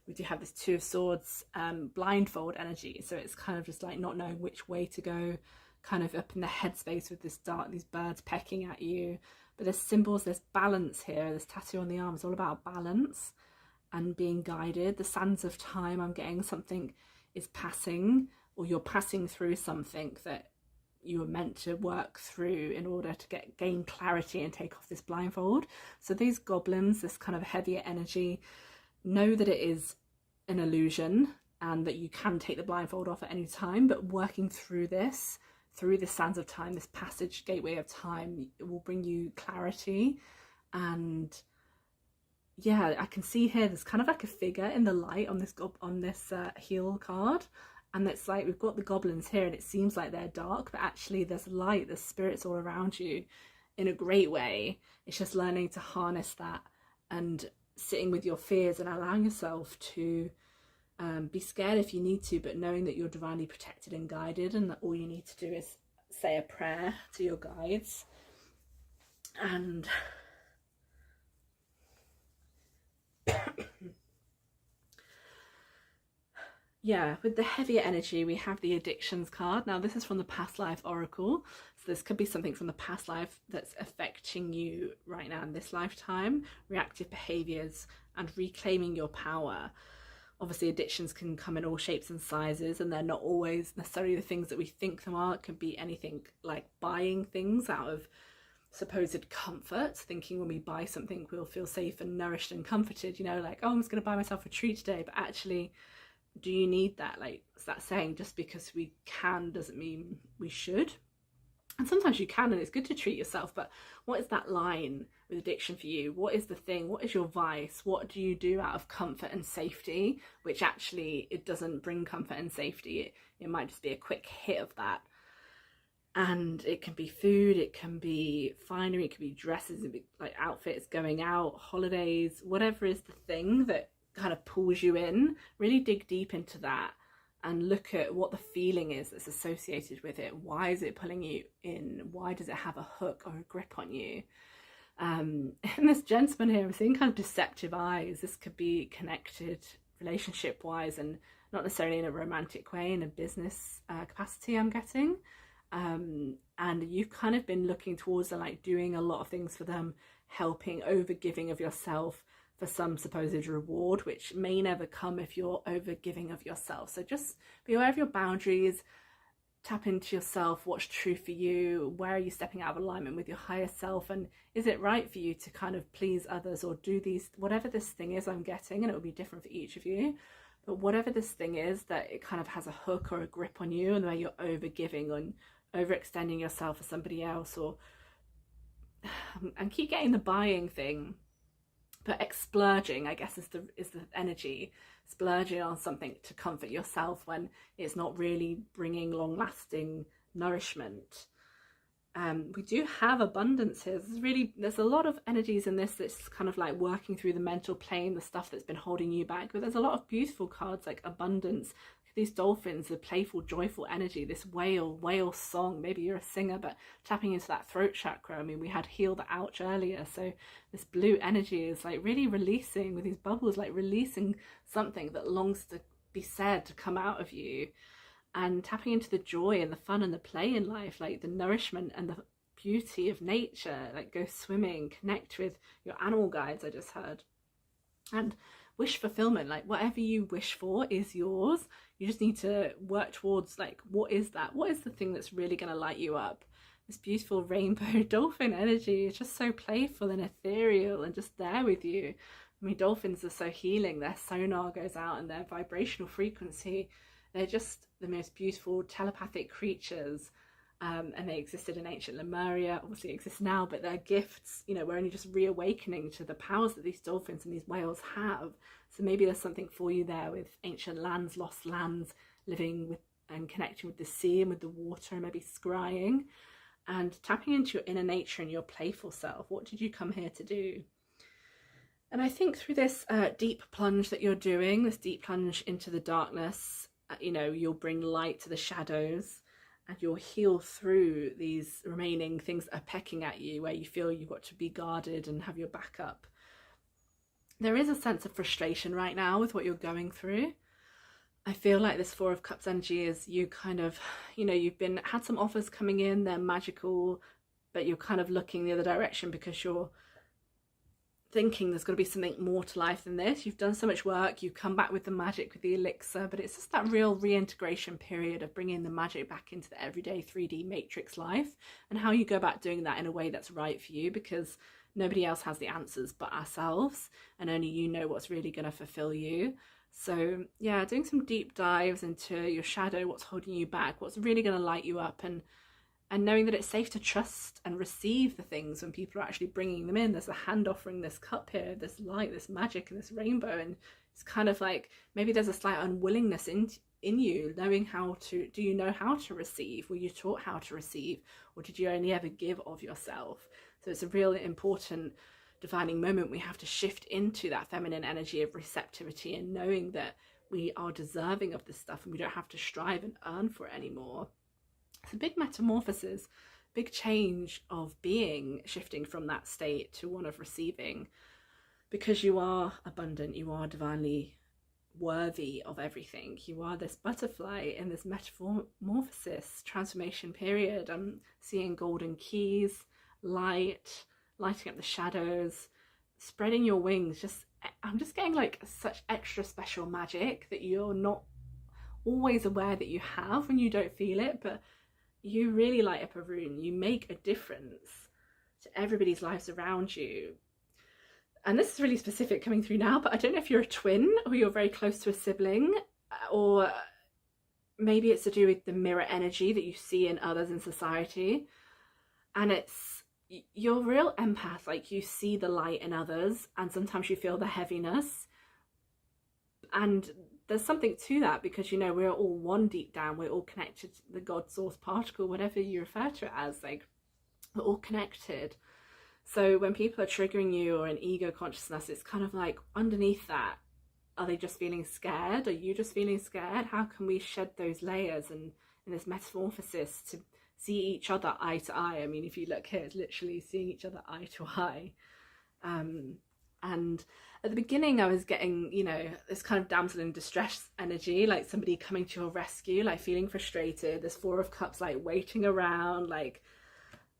we do have this Two of Swords blindfold energy. So it's kind of just like not knowing which way to go, kind of up in the headspace with this dark, these birds pecking at you. But there's symbols, there's balance here. This tattoo on the arm is all about balance and being guided. The sands of time, I'm getting something is passing, or you're passing through something that you were meant to work through in order to gain clarity and take off this blindfold. So these goblins, this kind of heavier energy, know that it is an illusion and that you can take the blindfold off at any time, but working through this sands of time, this passage gateway of time, it will bring you clarity. And yeah, I can see here there's kind of like a figure in the light on this heel card, and it's like we've got the goblins here and it seems like they're dark, but actually there's light, there's spirits all around you in a great way. It's just learning to harness that and sitting with your fears and allowing yourself to be scared if you need to, but knowing that you're divinely protected and guided, and that all you need to do is say a prayer to your guides. And yeah, with the heavier energy, we have the addictions card. Now, this is from the past life oracle. So this could be something from the past life that's affecting you right now in this lifetime. Reactive behaviors and reclaiming your power. Obviously, addictions can come in all shapes and sizes, and they're not always necessarily the things that we think them are. It can be anything like buying things out of supposed comfort, thinking when we buy something we'll feel safe and nourished and comforted, you know, like, oh, I'm just going to buy myself a treat today. But actually, do you need that? Like, it's that saying, just because we can doesn't mean we should. And sometimes you can, and it's good to treat yourself, but what is that line with addiction for you? What is the thing? What is your vice? What do you do out of comfort and safety, which actually it doesn't bring comfort and safety? It might just be a quick hit of that. And it can be food, it can be finery, it can be dresses, it can be like outfits, going out, holidays, whatever is the thing that kind of pulls you in. Really dig deep into that and look at what the feeling is that's associated with it. Why is it pulling you in? Why does it have a hook or a grip on you? And this gentleman here, I'm seeing kind of deceptive eyes. This could be connected relationship wise, and not necessarily in a romantic way, in a business capacity, I'm getting. And you've kind of been looking towards them, like doing a lot of things for them, helping, over giving of yourself for some supposed reward, which may never come if you're over giving of yourself. So just be aware of your boundaries, tap into yourself, what's true for you, where are you stepping out of alignment with your higher self, and is it right for you to kind of please others or do these, whatever this thing is I'm getting, and it will be different for each of you, but whatever this thing is that it kind of has a hook or a grip on you, and where you're over giving and overextending yourself for somebody else, or and keep getting the buying thing, but splurging, I guess, is the energy. Splurging on something to comfort yourself when it's not really bringing long-lasting nourishment. We do have abundance here. There's a lot of energies in this that's kind of like working through the mental plane, the stuff that's been holding you back. But there's a lot of beautiful cards like abundance. These dolphins, the playful, joyful energy, this whale song. Maybe you're a singer, but tapping into that throat chakra. I mean, we had heal the ouch earlier. So this blue energy is like really releasing with these bubbles, like releasing something that longs to be said, to come out of you. And tapping into the joy and the fun and the play in life, like the nourishment and the beauty of nature, like go swimming, connect with your animal guides, I just heard. And wish fulfillment, like whatever you wish for is yours. You just need to work towards, like, what is that? What is the thing that's really going to light you up? This beautiful rainbow dolphin energy is just so playful and ethereal and just there with you. I mean, dolphins are so healing. Their sonar goes out and their vibrational frequency, they're just the most beautiful telepathic creatures. And they existed in ancient Lemuria, obviously exist now, but they're gifts. You know, we're only just reawakening to the powers that these dolphins and these whales have. So maybe there's something for you there with ancient lands, lost lands, living with and connecting with the sea and with the water, and maybe scrying and tapping into your inner nature and your playful self. What did you come here to do? And I think through this deep plunge that you're doing, this deep plunge into the darkness, you know, you'll bring light to the shadows. And you'll heal through these remaining things that are pecking at you, where you feel you've got to be guarded and have your back up. there is a sense of frustration right now with what you're going through. I feel like this Four of Cups energy is you kind of, you know, you've had some offers coming in, they're magical, but you're kind of looking the other direction because you're thinking there's got to be something more to life than this. You've done so much work, you've come back with the magic, with the elixir, but it's just that real reintegration period of bringing the magic back into the everyday 3D matrix life, and how you go about doing that in a way that's right for you, because nobody else has the answers but ourselves, and only you know what's really going to fulfill you. So yeah, doing some deep dives into your shadow, what's holding you back, what's really going to light you up, and knowing that it's safe to trust and receive the things when people are actually bringing them in. There's a hand offering this cup here, this light, this magic, and this rainbow, and it's kind of like maybe there's a slight unwillingness in you, knowing how to. Do you know how to receive? Were you taught how to receive, or did you only ever give of yourself? So it's a real important defining moment. We have to shift into that feminine energy of receptivity and knowing that we are deserving of this stuff and we don't have to strive and earn for it anymore. It's a big metamorphosis, big change of being, shifting from that state to one of receiving, because you are abundant, you are divinely worthy of everything. You are this butterfly in this metamorphosis transformation period. I'm seeing golden keys, light, lighting up the shadows, spreading your wings. I'm just getting like such extra special magic that you're not always aware that you have when you don't feel it, but you really light up a room. You make a difference to everybody's lives around you. And this is really specific coming through now, but I don't know if you're a twin or you're very close to a sibling, or maybe it's to do with the mirror energy that you see in others in society. And you're a real empath, like you see the light in others and sometimes you feel the heaviness. And there's something to that, because you know we're all one deep down, we're all connected to the God source particle, whatever you refer to it as, like we're all connected. So when people are triggering you or in ego consciousness, it's kind of like underneath that, are they just feeling scared? Are you just feeling scared? How can we shed those layers and in this metamorphosis to see each other eye to eye? I mean, if you look here, it's literally seeing each other eye to eye. And at the beginning I was getting, you know, this kind of damsel in distress energy, like somebody coming to your rescue, like feeling frustrated. This Four of Cups, like waiting around, like,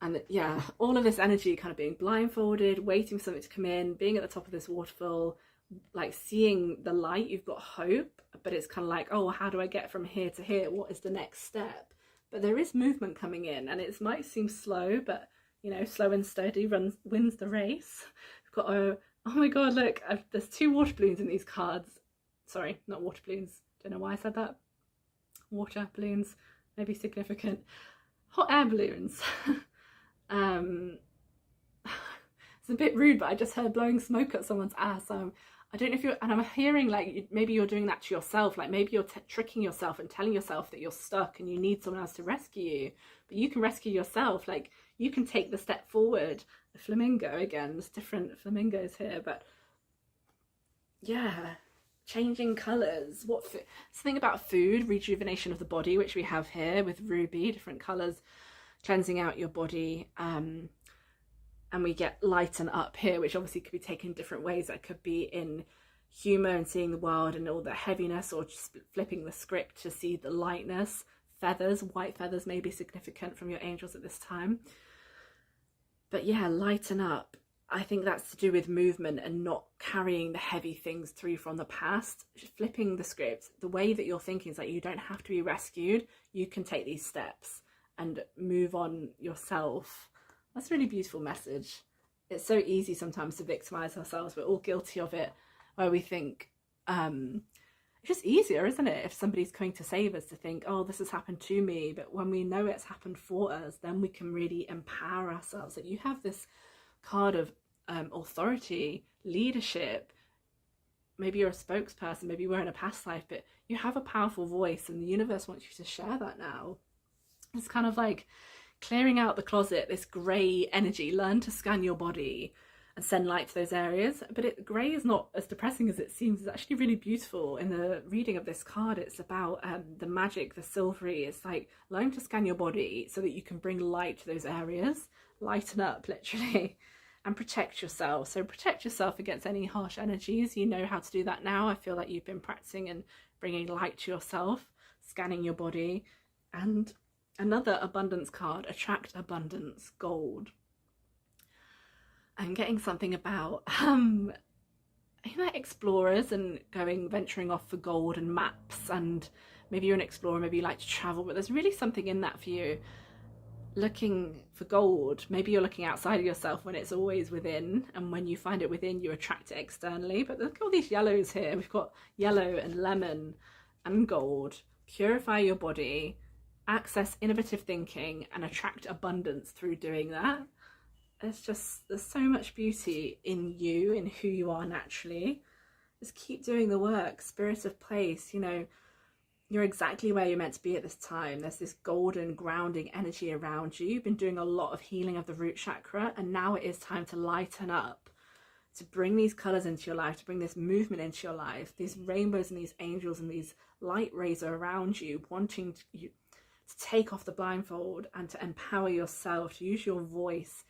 and yeah, all of this energy kind of being blindfolded, waiting for something to come in, being at the top of this waterfall, like seeing the light. You've got hope, but it's kind of like, oh, how do I get from here to here? What is the next step? But there is movement coming in, and it might seem slow, but you know, slow and steady wins the race. We've got oh my god, look, there's 2 water balloons in these cards. Sorry, not water balloons. Don't know why I said that. Water balloons, maybe significant. Hot air balloons. It's a bit rude, but I just heard blowing smoke at someone's ass. I don't know if and I'm hearing like maybe you're doing that to yourself, like maybe you're tricking yourself and telling yourself that you're stuck and you need someone else to rescue you, but you can rescue yourself. Like you can take the step forward. The flamingo again, there's different flamingos here, but yeah, changing colors. Something about food, rejuvenation of the body, which we have here with ruby, different colors, cleansing out your body. And we get lighten up here, which obviously could be taken different ways. That could be in humor and seeing the world and all the heaviness, or just flipping the script to see the lightness. Feathers, white feathers may be significant from your angels at this time. But yeah, lighten up. I think that's to do with movement and not carrying the heavy things through from the past. Just flipping the script. The way that you're thinking is like, you don't have to be rescued. You can take these steps and move on yourself. That's a really beautiful message. It's so easy sometimes to victimize ourselves. We're all guilty of it, where we think, it's just easier, isn't it, if somebody's coming to save us, to think, oh, this has happened to me. But when we know it's happened for us, then we can really empower ourselves. That you have this card of authority, leadership. Maybe you're a spokesperson, maybe you were in a past life, but you have a powerful voice and the universe wants you to share that now. It's kind of like clearing out the closet, this grey energy. Learn to scan your body and send light to those areas. But grey is not as depressing as it seems. It's actually really beautiful. In the reading of this card, it's about the magic, the silvery. It's like learning to scan your body so that you can bring light to those areas. Lighten up, literally. and protect yourself. So protect yourself against any harsh energies. You know how to do that now. I feel like you've been practicing and bringing light to yourself, scanning your body. And another abundance card, attract abundance, gold. I'm getting something about explorers and venturing off for gold and maps, and maybe you're an explorer, maybe you like to travel, but there's really something in that for you. Looking for gold, maybe you're looking outside of yourself when it's always within, and when you find it within, you attract it externally. But look at all these yellows here. We've got yellow and lemon and gold. Purify your body, access innovative thinking, and attract abundance through doing that. There's so much beauty in you, in who you are naturally. Just keep doing the work. Spirit of place, you're exactly where you're meant to be at this time. There's this golden grounding energy around you. You've been doing a lot of healing of the root chakra, and now it is time to lighten up, to bring these colors into your life, to bring this movement into your life. These rainbows and these angels and these light rays are around you, wanting you to take off the blindfold and to empower yourself, to use your voice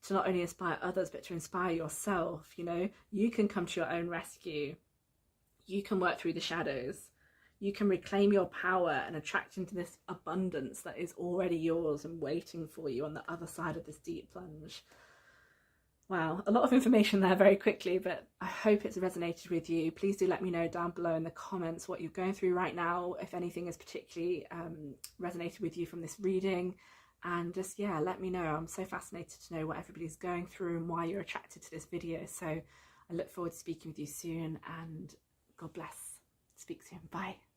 to not only inspire others, but to inspire yourself. You can come to your own rescue. You can work through the shadows. You can reclaim your power and attract into this abundance that is already yours and waiting for you on the other side of this deep plunge. Wow, a lot of information there very quickly, but I hope it's resonated with you. Please do let me know down below in the comments what you're going through right now, if anything has particularly resonated with you from this reading. And just, let me know. I'm so fascinated to know what everybody's going through and why you're attracted to this video. So I look forward to speaking with you soon, and God bless. Speak soon. Bye.